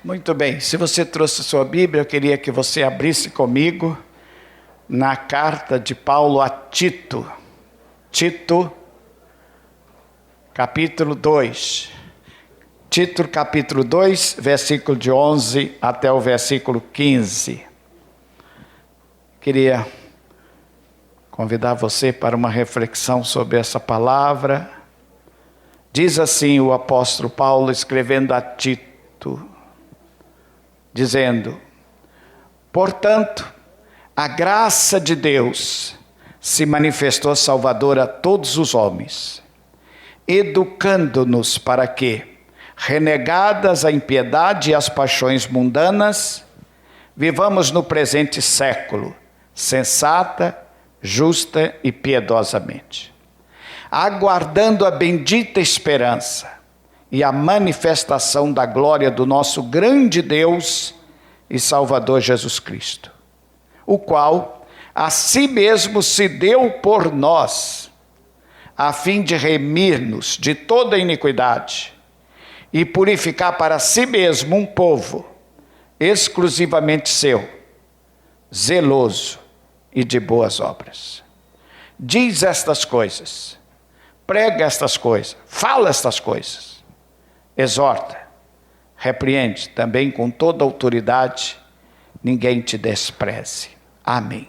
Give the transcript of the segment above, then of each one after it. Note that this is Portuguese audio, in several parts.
Muito bem, se você trouxe sua Bíblia, eu queria que você abrisse comigo na carta de Paulo a Tito. Tito, capítulo 2. Tito, capítulo 2, versículo de 11 até o versículo 15. Queria convidar você para uma reflexão sobre essa palavra. Diz assim o apóstolo Paulo, escrevendo a Tito, dizendo: portanto, a graça de Deus se manifestou salvadora a todos os homens, educando-nos para que, renegadas a impiedade e as paixões mundanas, vivamos no presente século, sensata, justa e piedosamente, aguardando a bendita esperança e a manifestação da glória do nosso grande Deus e Salvador Jesus Cristo, o qual a si mesmo se deu por nós, a fim de remir-nos de toda iniquidade e purificar para si mesmo um povo exclusivamente seu, zeloso e de boas obras. Diz estas coisas, prega estas coisas, fala estas coisas, exorta, repreende também com toda autoridade, ninguém te despreze. Amém.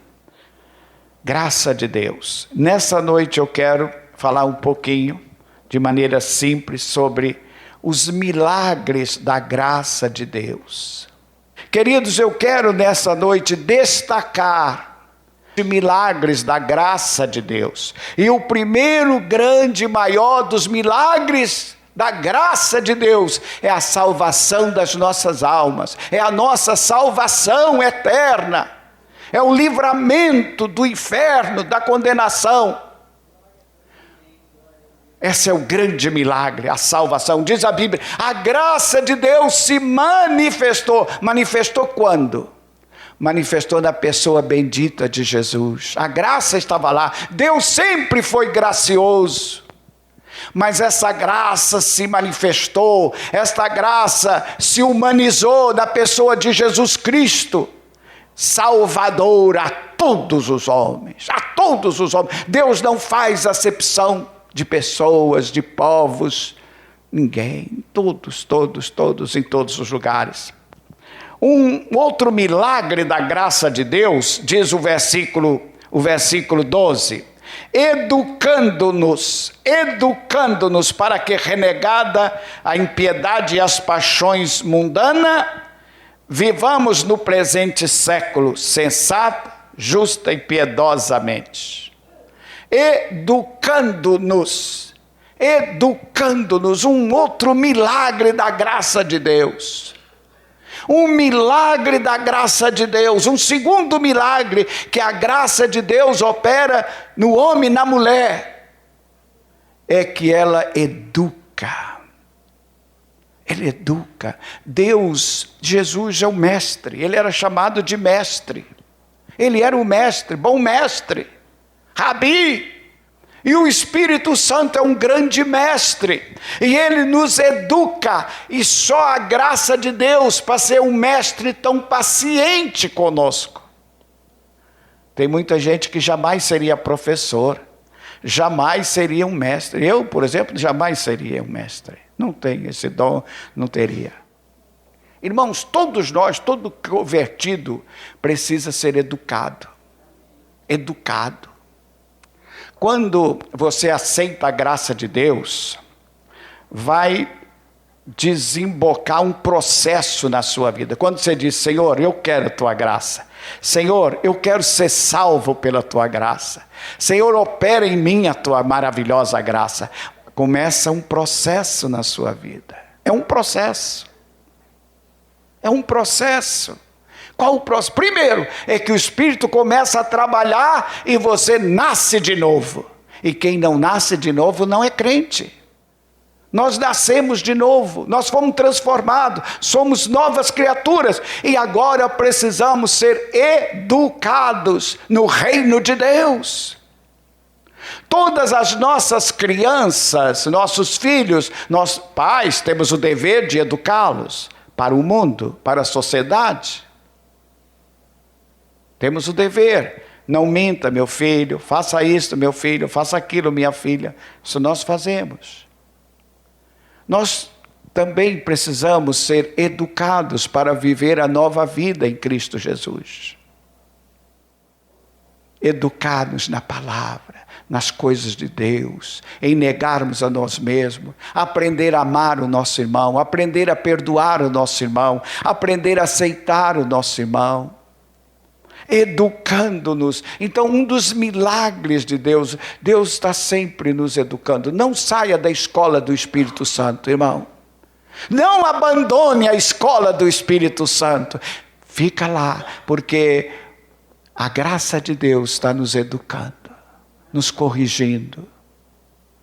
Graça de Deus. Nessa noite eu quero falar um pouquinho, de maneira simples, sobre os milagres da graça de Deus. Queridos, eu quero nessa noite destacar os milagres da graça de Deus. E o primeiro grande e maior dos milagres da graça de Deus é a salvação das nossas almas, é a nossa salvação eterna, é o livramento do inferno, da condenação. Esse é o grande milagre, a salvação. Diz a Bíblia, a graça de Deus se manifestou. Manifestou quando? Manifestou na pessoa bendita de Jesus. A graça estava lá. Deus sempre foi gracioso. Mas essa graça se manifestou, esta graça se humanizou na pessoa de Jesus Cristo, Salvador a todos os homens, a todos os homens. Deus não faz acepção de pessoas, de povos, ninguém, todos, em todos os lugares. Um outro milagre da graça de Deus, diz o versículo 12, educando-nos para que, renegada a impiedade e as paixões mundanas, vivamos no presente século sensata, justa e piedosamente. Educando-nos, um outro milagre da graça de Deus. Um milagre da graça de Deus, um segundo milagre que a graça de Deus opera no homem e na mulher, é que ela educa. Ele educa. Deus, Jesus é o mestre, ele era chamado de mestre. Ele era o mestre, bom mestre, Rabi. E o Espírito Santo é um grande mestre, e ele nos educa, e só a graça de Deus para ser um mestre tão paciente conosco. Tem muita gente que jamais seria professor, jamais seria um mestre. Eu, por exemplo, jamais seria um mestre, não tenho esse dom, não teria. Irmãos, todos nós, todo convertido precisa ser educado. Quando você aceita a graça de Deus, vai desembocar um processo na sua vida. Quando você diz, Senhor, eu quero a tua graça. Senhor, eu quero ser salvo pela tua graça. Senhor, opera em mim a tua maravilhosa graça. Começa um processo na sua vida. É um processo. Qual o próximo? Primeiro, é que o Espírito começa a trabalhar e você nasce de novo. E quem não nasce de novo não é crente. Nós nascemos de novo, nós fomos transformados, somos novas criaturas. E agora precisamos ser educados no reino de Deus. Todas as nossas crianças, nossos filhos, nós pais temos o dever de educá-los. para o mundo, para a sociedade. Temos o dever. Não minta, meu filho, faça isso, meu filho, faça aquilo, minha filha. Isso nós fazemos. Nós também precisamos ser educados para viver a nova vida em Cristo Jesus. Educados na palavra, nas coisas de Deus, em negarmos a nós mesmos, aprender a amar o nosso irmão, aprender a perdoar o nosso irmão, aprender a aceitar o nosso irmão. Educando-nos. Então, um dos milagres de Deus, Deus está sempre nos educando. Não saia da escola do Espírito Santo, irmão. Não abandone a escola do Espírito Santo. Fica lá, porque a graça de Deus está nos educando, nos corrigindo.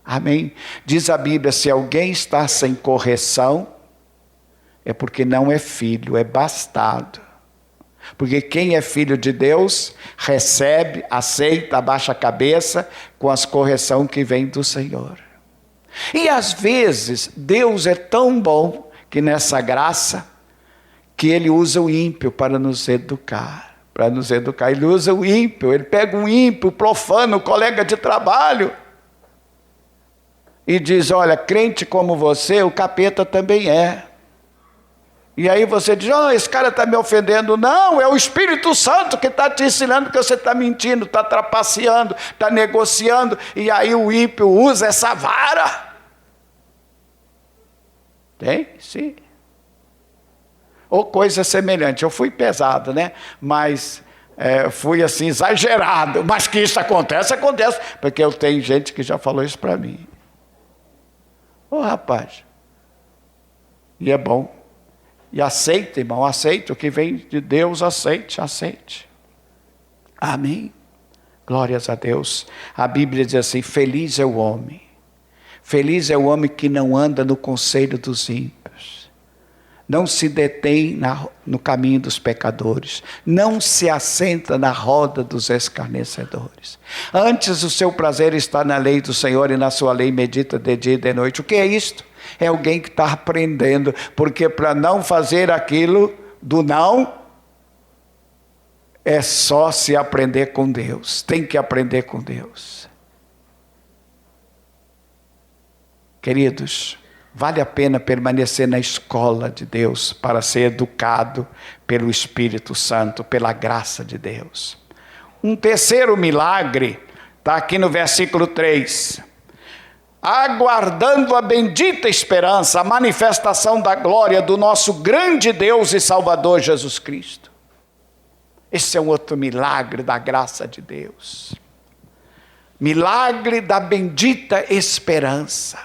Amém? Diz a Bíblia, se alguém está sem correção, é porque não é filho, é bastardo. Porque quem é filho de Deus, recebe, aceita, abaixa a cabeça com as correções que vêm do Senhor. E às vezes, Deus é tão bom, que nessa graça, que Ele usa o ímpio para nos educar. Ele usa o ímpio, Ele pega um ímpio, profano, colega de trabalho, e diz, olha, crente como você, o capeta também é. E aí você diz, esse cara está me ofendendo. Não, é o Espírito Santo que está te ensinando que você está mentindo, está trapaceando, está negociando. E aí o ímpio usa essa vara. Tem? Sim. Ou coisa semelhante. Eu fui pesado, né? Mas fui assim, exagerado. Mas que isso acontece, acontece. Porque eu tenho gente que já falou isso para mim. Rapaz. E é bom. E aceita, irmão, aceita. O que vem de Deus, aceite. Amém? Glórias a Deus. A Bíblia diz assim, feliz é o homem. Feliz é o homem que não anda no conselho dos ímpios. Não se detém no caminho dos pecadores. Não se assenta na roda dos escarnecedores. Antes o seu prazer está na lei do Senhor e na sua lei medita de dia e de noite. O que é isto? É alguém que está aprendendo, porque para não fazer aquilo do não, é só se aprender com Deus, tem que aprender com Deus. Queridos, vale a pena permanecer na escola de Deus, para ser educado pelo Espírito Santo, pela graça de Deus. Um terceiro milagre, está aqui no versículo 3. Aguardando a bendita esperança, a manifestação da glória do nosso grande Deus e Salvador Jesus Cristo. Esse é um outro milagre da graça de Deus. Milagre da bendita esperança.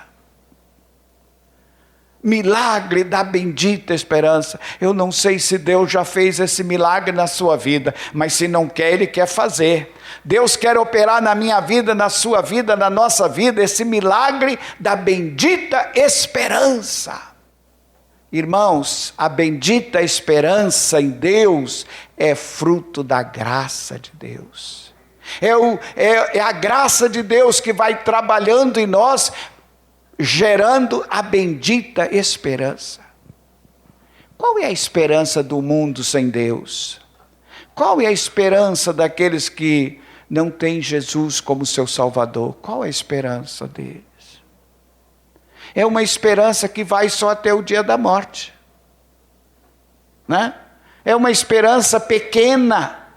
Milagre da bendita esperança. Eu não sei se Deus já fez esse milagre na sua vida, mas se não quer, Ele quer fazer. Deus quer operar na minha vida, na sua vida, na nossa vida, esse milagre da bendita esperança. Irmãos, a bendita esperança em Deus é fruto da graça de Deus. É a graça de Deus que vai trabalhando em nós, gerando a bendita esperança. Qual é a esperança do mundo sem Deus? Qual é a esperança daqueles que não têm Jesus como seu Salvador? Qual é a esperança deles? É uma esperança que vai só até o dia da morte, né? É uma esperança pequena.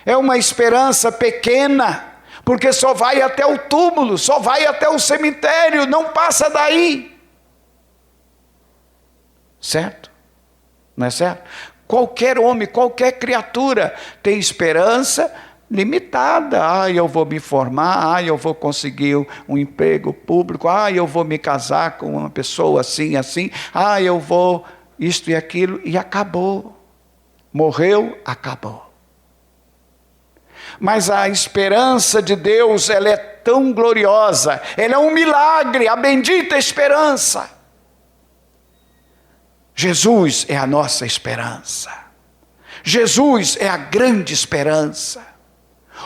É uma esperança pequena, porque só vai até o túmulo, só vai até o cemitério, não passa daí. Certo? Não é certo? Qualquer homem, qualquer criatura tem esperança limitada. Eu vou me formar, eu vou conseguir um emprego público, eu vou me casar com uma pessoa assim, eu vou isto e aquilo, e acabou. Morreu, acabou. Mas a esperança de Deus, ela é tão gloriosa, ela é um milagre, a bendita esperança. Jesus é a nossa esperança. Jesus é a grande esperança.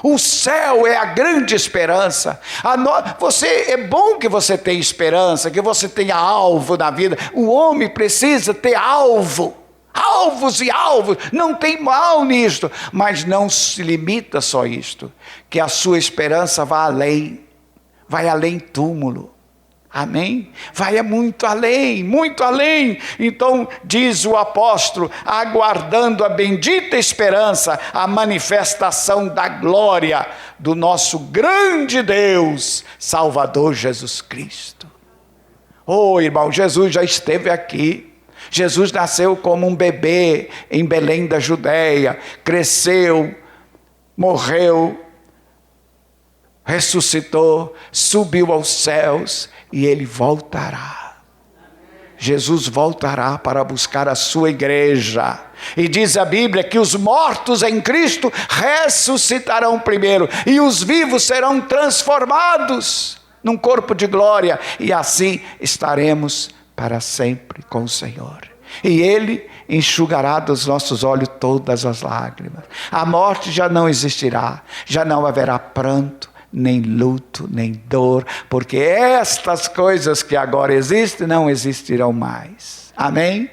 O céu é a grande esperança. É bom que você tenha esperança, que você tenha alvo na vida. O homem precisa ter alvo. Alvos e alvos. Não tem mal nisto. Mas não se limita só a isto. Que a sua esperança vá além. Vai além túmulo. Amém? Vai muito além, muito além. Então diz o apóstolo, aguardando a bendita esperança, a manifestação da glória do nosso grande Deus, Salvador Jesus Cristo. Oh, irmão, Jesus já esteve aqui. Jesus nasceu como um bebê em Belém da Judéia, cresceu, morreu, ressuscitou, subiu aos céus e ele voltará. Jesus voltará para buscar a sua igreja. E diz a Bíblia que os mortos em Cristo ressuscitarão primeiro e os vivos serão transformados num corpo de glória. E assim estaremos para sempre com o Senhor. E Ele enxugará dos nossos olhos todas as lágrimas. A morte já não existirá, já não haverá pranto, nem luto, nem dor, porque estas coisas que agora existem não existirão mais. Amém?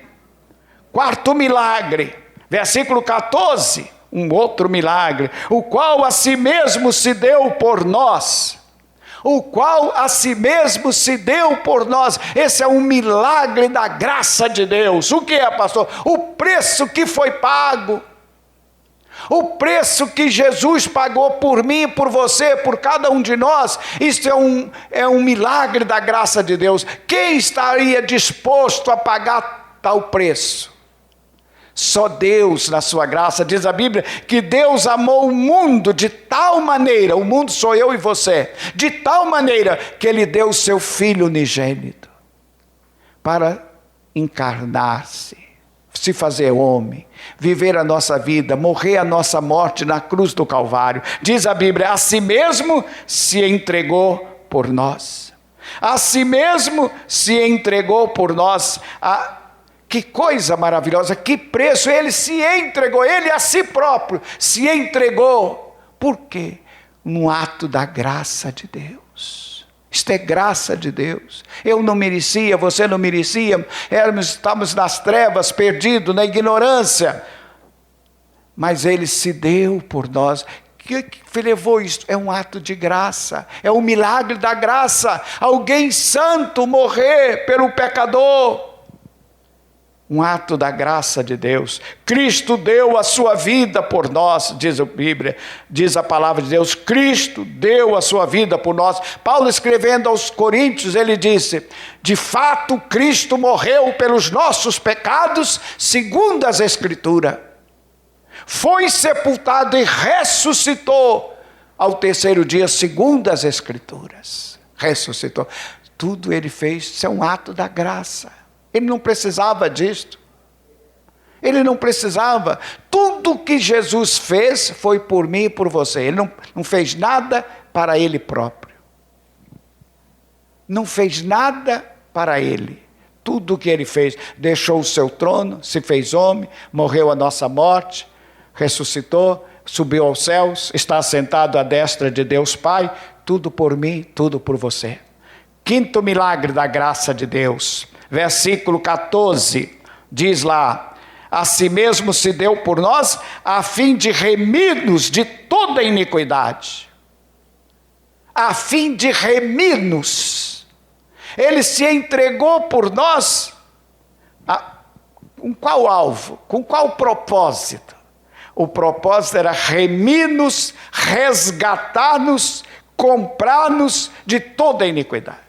Quarto milagre, versículo 14, um outro milagre, o qual a si mesmo se deu por nós. O qual a si mesmo se deu por nós. Esse é um milagre da graça de Deus. O que é, pastor? O preço que foi pago. O preço que Jesus pagou por mim, por você, por cada um de nós. Isso é um milagre da graça de Deus. Quem estaria disposto a pagar tal preço? Só Deus, na sua graça. Diz a Bíblia que Deus amou o mundo de tal maneira, o mundo sou eu e você, de tal maneira que Ele deu o seu Filho unigênito para encarnar-se, se fazer homem, viver a nossa vida, morrer a nossa morte na cruz do Calvário. Diz a Bíblia, a si mesmo se entregou por nós. A si mesmo se entregou por nós. Que coisa maravilhosa, que preço, Ele se entregou, Ele a si próprio se entregou. Por quê? Um ato da graça de Deus. Isto é graça de Deus. Eu não merecia, você não merecia, estávamos nas trevas, perdidos, na ignorância. Mas Ele se deu por nós. Que levou isso? É um ato de graça, é um milagre da graça. Alguém santo morrer pelo pecador. Um ato da graça de Deus. Cristo deu a sua vida por nós, diz a Bíblia, diz a palavra de Deus. Cristo deu a sua vida por nós. Paulo, escrevendo aos Coríntios, ele disse: de fato Cristo morreu pelos nossos pecados, segundo as Escrituras. Foi sepultado e ressuscitou ao terceiro dia, segundo as Escrituras. Ressuscitou. Tudo Ele fez, isso é um ato da graça. Ele não precisava disto. Ele não precisava. Tudo que Jesus fez foi por mim e por você. Ele não fez nada para Ele próprio. Não fez nada para Ele. Tudo que Ele fez, deixou o seu trono, se fez homem, morreu a nossa morte, ressuscitou, subiu aos céus, está assentado à destra de Deus Pai, tudo por mim, tudo por você. Quinto milagre da graça de Deus. Versículo 14, diz lá, a si mesmo se deu por nós, a fim de remir-nos de toda iniquidade. A fim de remir-nos. Ele se entregou por nós, com qual alvo? Com qual propósito? O propósito era remir-nos, resgatar-nos, comprar-nos de toda iniquidade.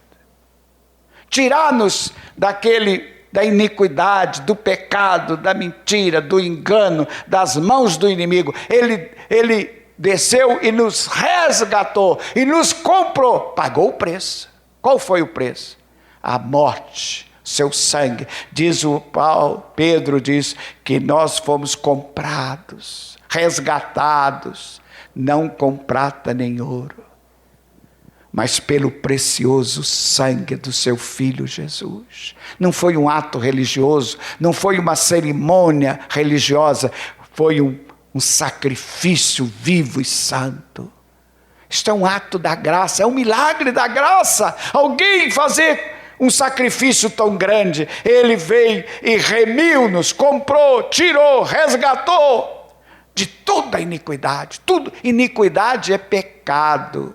Tirar-nos da iniquidade, do pecado, da mentira, do engano, das mãos do inimigo. Ele desceu e nos resgatou, e nos comprou, pagou o preço. Qual foi o preço? A morte, seu sangue. Pedro diz que nós fomos comprados, resgatados, não com prata nem ouro, mas pelo precioso sangue do seu Filho Jesus. Não foi um ato religioso, não foi uma cerimônia religiosa, foi um sacrifício vivo e santo. Isto é um ato da graça, é um milagre da graça. Alguém fazer um sacrifício tão grande. Ele veio e remiu-nos, comprou, tirou, resgatou de toda a iniquidade. Tudo, iniquidade é pecado.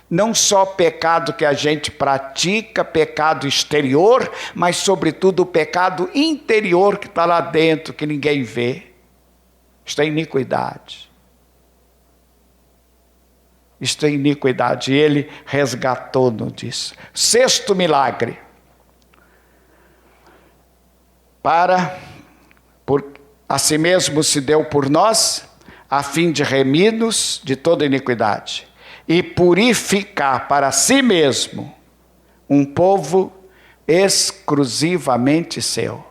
Não só pecado que a gente pratica, pecado exterior, mas sobretudo o pecado interior que está lá dentro, que ninguém vê. Isto é iniquidade. Isto é iniquidade. E ele resgatou-nos disso. Sexto milagre. Por a si mesmo se deu por nós, a fim de remir-nos de toda iniquidade e purificar para si mesmo um povo exclusivamente seu.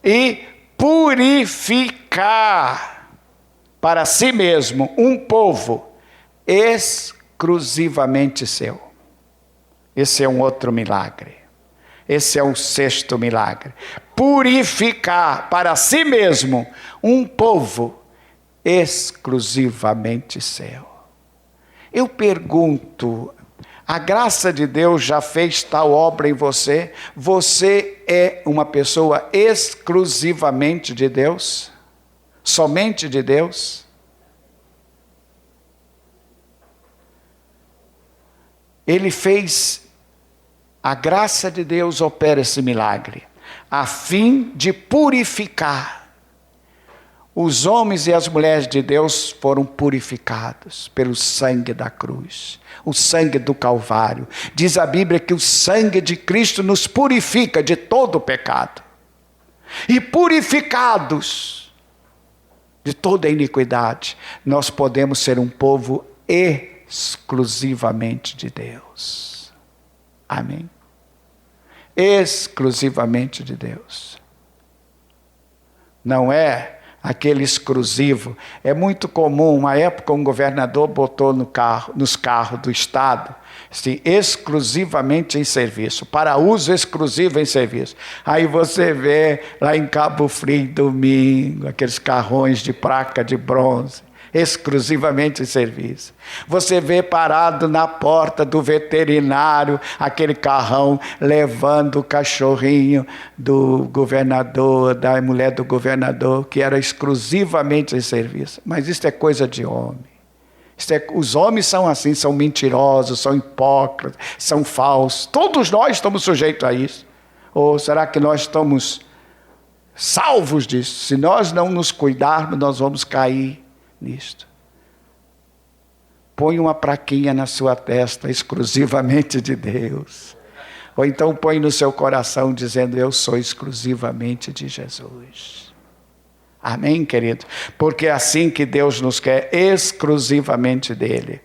E purificar para si mesmo um povo exclusivamente seu. Esse é um outro milagre. Esse é o sexto milagre. Purificar para si mesmo um povo exclusivamente seu. Eu pergunto, a graça de Deus já fez tal obra em você? Você é uma pessoa exclusivamente de Deus? Somente de Deus? Ele fez, a graça de Deus opera esse milagre, a fim de purificar. Os homens e as mulheres de Deus foram purificados pelo sangue da cruz, o sangue do Calvário. Diz a Bíblia que o sangue de Cristo nos purifica de todo o pecado. E purificados de toda a iniquidade, nós podemos ser um povo exclusivamente de Deus. Amém? Exclusivamente de Deus. Não é aquele exclusivo. É muito comum, uma época um governador botou nos carros do Estado, assim, exclusivamente em serviço, para uso exclusivo em serviço. Aí você vê lá em Cabo Frio, domingo, aqueles carrões de placa de bronze, exclusivamente em serviço. Você vê parado na porta do veterinário, aquele carrão levando o cachorrinho do governador, da mulher do governador, que era exclusivamente em serviço. Mas isso é coisa de homem. Os homens são assim, são mentirosos, são hipócritas, são falsos. Todos nós estamos sujeitos a isso. Ou será que nós estamos salvos disso? Se nós não nos cuidarmos, nós vamos cair nisto. Põe uma plaquinha na sua testa, exclusivamente de Deus. Ou então põe no seu coração dizendo, eu sou exclusivamente de Jesus. Amém, querido? Porque é assim que Deus nos quer, exclusivamente dele.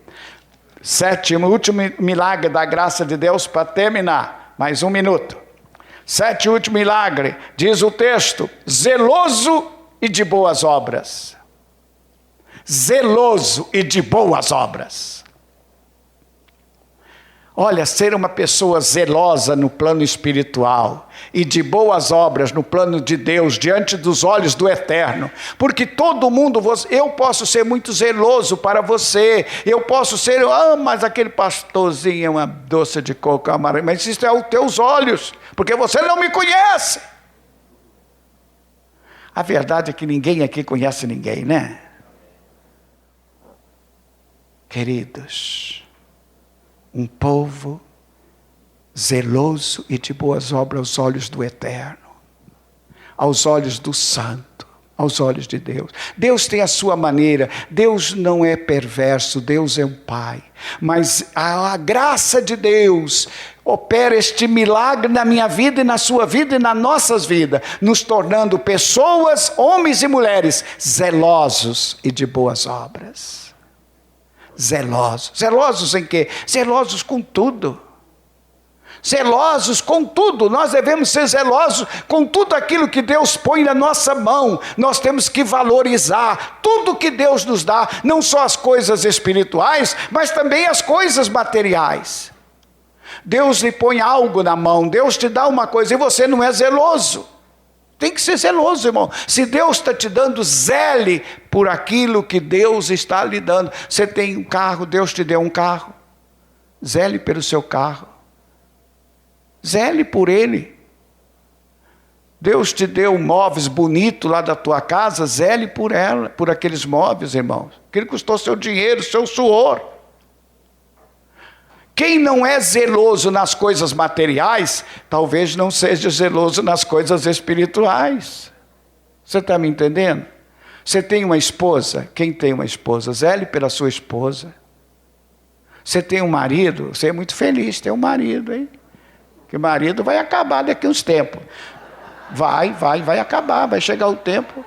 Sétimo, último milagre da graça de Deus, para terminar, mais um minuto. Sétimo, último milagre, diz o texto, zeloso e de boas obras. Zeloso e de boas obras. Olha, ser uma pessoa zelosa no plano espiritual e de boas obras no plano de Deus, diante dos olhos do Eterno, porque todo mundo, eu posso ser muito zeloso para você, eu posso ser, mas aquele pastorzinho é uma doce de coco, mas isso é os teus olhos, porque você não me conhece. A verdade é que ninguém aqui conhece ninguém, né? Queridos, um povo zeloso e de boas obras aos olhos do Eterno, aos olhos do Santo, aos olhos de Deus. Deus tem a sua maneira, Deus não é perverso, Deus é um Pai. Mas a graça de Deus opera este milagre na minha vida e na sua vida e nas nossas vidas, nos tornando pessoas, homens e mulheres, zelosos e de boas obras. Zelosos. Zelosos em quê? Zelosos com tudo. Zelosos com tudo. Nós devemos ser zelosos com tudo aquilo que Deus põe na nossa mão. Nós temos que valorizar tudo que Deus nos dá, não só as coisas espirituais, mas também as coisas materiais. Deus lhe põe algo na mão, Deus te dá uma coisa e você não é zeloso. Tem que que ser zeloso, irmão. Se Deus está te dando, zele por aquilo que Deus está lhe dando. Você tem um carro, Deus te deu um carro, zele pelo seu carro, zele por ele. Deus te deu móveis bonitos lá da tua casa, zele por ela, por aqueles móveis, irmãos. Aquilo custou seu dinheiro, seu suor. Quem não é zeloso nas coisas materiais, talvez não seja zeloso nas coisas espirituais. Você está me entendendo? Você tem uma esposa? Quem tem uma esposa? Zele pela sua esposa. Você tem um marido? Você é muito feliz ter um marido, hein? Que o marido vai acabar daqui a uns tempos. Vai acabar, vai chegar o tempo.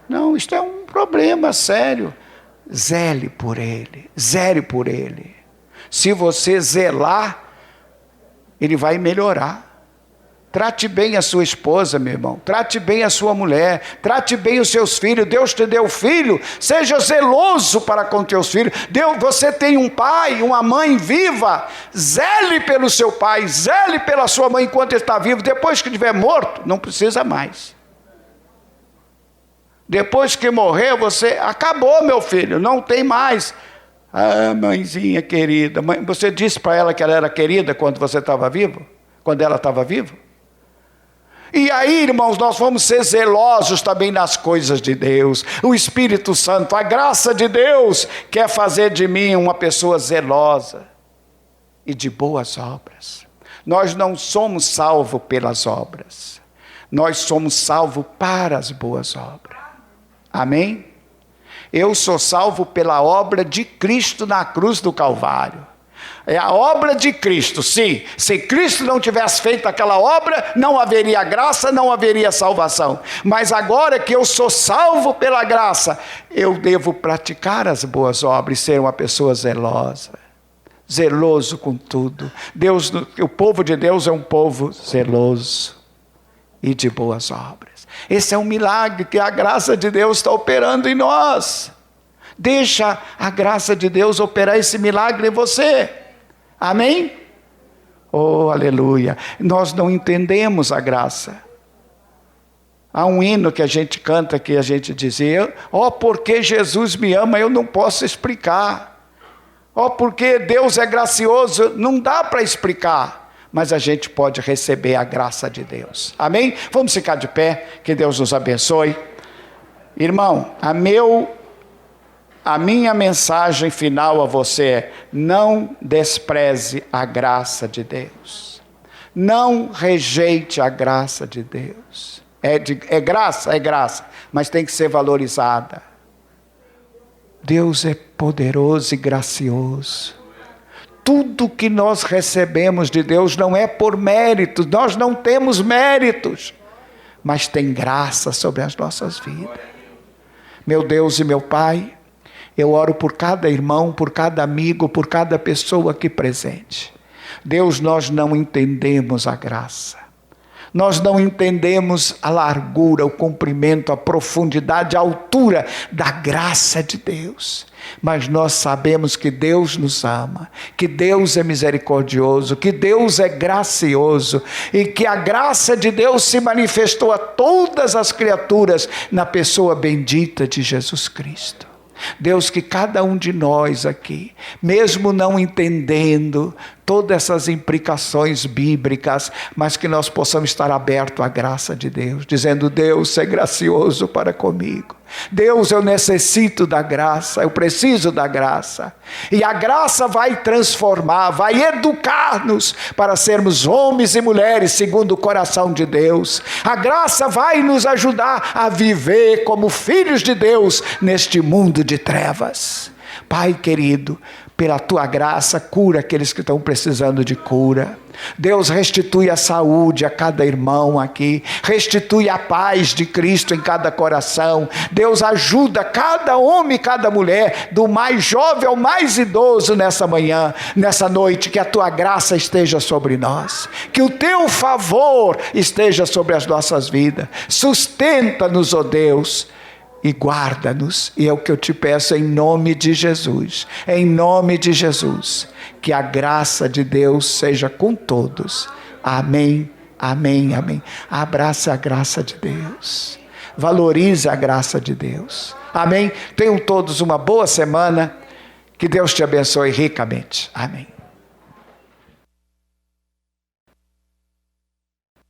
Não, isto é um problema sério. Zele por ele, zele por ele. Se você zelar, ele vai melhorar. Trate bem a sua esposa, meu irmão. Trate bem a sua mulher. Trate bem os seus filhos. Deus te deu filho. Seja zeloso para com teus filhos. Você tem um pai, uma mãe viva. Zele pelo seu pai. Zele pela sua mãe enquanto ele está vivo. Depois que estiver morto, não precisa mais. Depois que morrer, você... Acabou, meu filho. Não tem mais. Ah, mãezinha querida. Você disse para ela que ela era querida quando você estava vivo? Quando ela estava viva? E aí, irmãos, nós vamos ser zelosos também nas coisas de Deus. O Espírito Santo, a graça de Deus, quer fazer de mim uma pessoa zelosa e de boas obras. Nós não somos salvos pelas obras. Nós somos salvos para as boas obras. Amém? Eu sou salvo pela obra de Cristo na cruz do Calvário. É a obra de Cristo, sim. Se Cristo não tivesse feito aquela obra, não haveria graça, não haveria salvação. Mas agora que eu sou salvo pela graça, eu devo praticar as boas obras e ser uma pessoa zelosa. Zeloso com tudo. O povo de Deus é um povo zeloso e de boas obras. Esse é um milagre que a graça de Deus está operando em nós. Deixa a graça de Deus operar esse milagre em você. Amém? Oh, aleluia. Nós não entendemos a graça. Há um hino que a gente canta que a gente dizia: ó, porque Jesus me ama, eu não posso explicar. Ó, porque Deus é gracioso, não dá para explicar. Mas a gente pode receber a graça de Deus. Amém? Vamos ficar de pé, que Deus nos abençoe. Irmão, a minha mensagem final a você é: não despreze a graça de Deus. Não rejeite a graça de Deus. É graça, mas tem que ser valorizada. Deus é poderoso e gracioso. Tudo que nós recebemos de Deus não é por méritos, nós não temos méritos, mas tem graça sobre as nossas vidas. Meu Deus e meu Pai, eu oro por cada irmão, por cada amigo, por cada pessoa aqui presente. Deus, nós não entendemos a graça. Nós não entendemos a largura, o comprimento, a profundidade, a altura da graça de Deus. Mas nós sabemos que Deus nos ama, que Deus é misericordioso, que Deus é gracioso e que a graça de Deus se manifestou a todas as criaturas na pessoa bendita de Jesus Cristo. Deus, que cada um de nós aqui, mesmo não entendendo todas essas implicações bíblicas, mas que nós possamos estar abertos à graça de Deus, dizendo: Deus, é gracioso para comigo. Deus, eu necessito da graça, eu preciso da graça. E a graça vai transformar, vai educar-nos para sermos homens e mulheres segundo o coração de Deus. A graça vai nos ajudar a viver como filhos de Deus neste mundo de trevas. Pai querido, pela tua graça, cura aqueles que estão precisando de cura. Deus, restitui a saúde a cada irmão aqui, restitui a paz de Cristo em cada coração. Deus, ajuda cada homem e cada mulher, do mais jovem ao mais idoso nessa manhã, nessa noite, que a tua graça esteja sobre nós, que o teu favor esteja sobre as nossas vidas. Sustenta-nos, ó Deus, e guarda-nos, e é o que eu te peço em nome de Jesus, em nome de Jesus, que a graça de Deus seja com todos, amém Amém, amém. Abraça a graça de Deus. Valorize a graça de Deus. Amém. Tenham todos uma boa semana. Que Deus te abençoe ricamente. Amém.